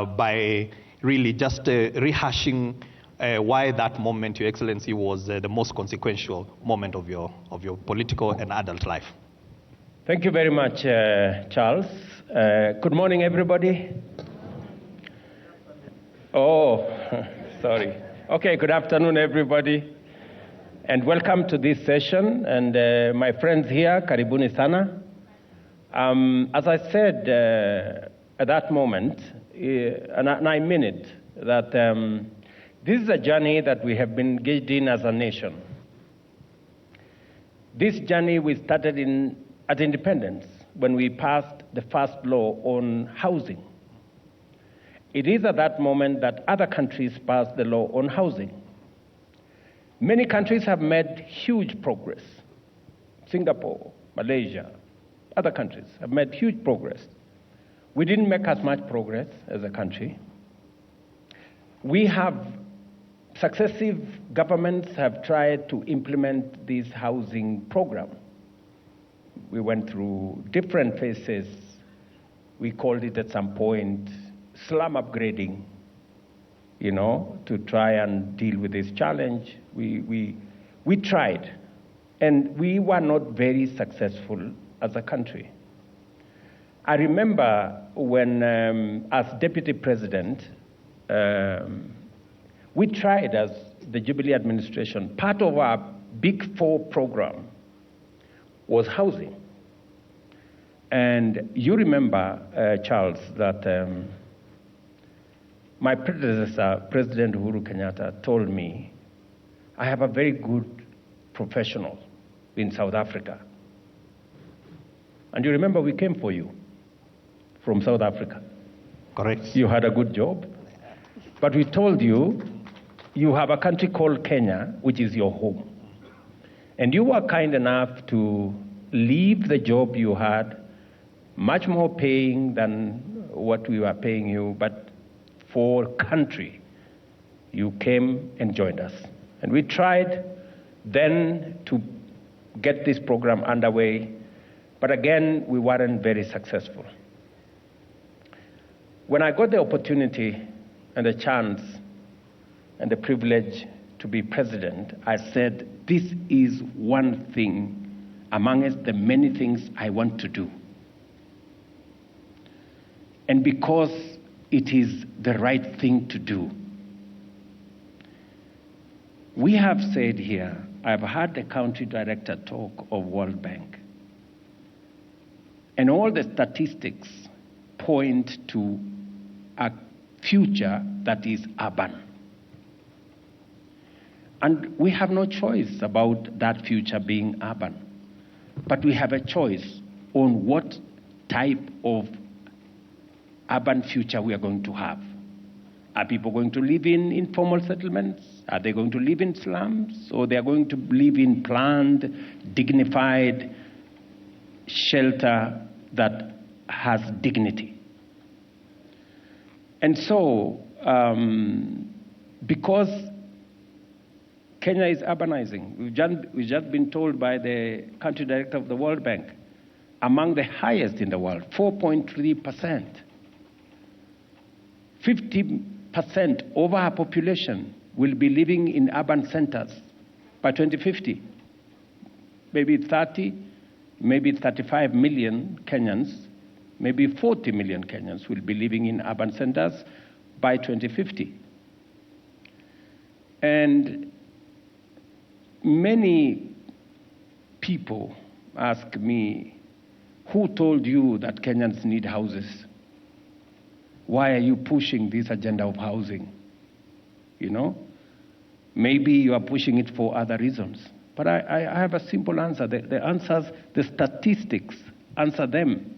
by really just rehashing why that moment, Your Excellency, was the most consequential moment of your political and adult life. Thank you very much, Charles. Good morning, everybody. Oh, sorry. Okay, good afternoon, everybody. And welcome to this session. And my friends here, karibuni sana. As I said at that moment, and I mean it, that this is a journey that we have been engaged in as a nation. This journey we started at independence when we passed the first law on housing. It is at that moment that other countries passed the law on housing. Many countries have made huge progress. Singapore, Malaysia, other countries have made huge progress. We didn't make as much progress as a country. We have, successive governments have tried to implement this housing program. We went through different phases. We called it at some point slum upgrading, to try and deal with this challenge. We tried, and we were not very successful as a country. I remember when, as deputy president, we tried as the Jubilee administration, part of our Big Four program was housing. And you remember, Charles, that my predecessor, President Uhuru Kenyatta, told me, I have a very good professional in South Africa. And you remember we came for you from South Africa. Correct. You had a good job. But we told you, you have a country called Kenya, which is your home. And you were kind enough to leave the job you had, much more paying than what we were paying you, but for country, you came and joined us. And we tried then to get this program underway, but again, we weren't very successful. When I got the opportunity and the chance and the privilege to be president, I said, this is one thing amongst the many things I want to do. And because it is the right thing to do. We have said here, I've heard the country director talk of World Bank, and all the statistics point to a future that is urban. And we have no choice about that future being urban, but we have a choice on what type of urban future we are going to have. Are people going to live in informal settlements? Are they going to live in slums? Or they are going to live in planned, dignified shelter that has dignity? And so, because Kenya is urbanizing, we've just been told by the country director of the World Bank, among the highest in the world, 4.3%. 50% of our population will be living in urban centers by 2050. Maybe 30, maybe 35 million Kenyans, maybe 40 million Kenyans will be living in urban centers by 2050. And many people ask me, who told you that Kenyans need houses? Why are you pushing this agenda of housing? Maybe you are pushing it for other reasons. But I have a simple answer. The answers, the statistics answer them.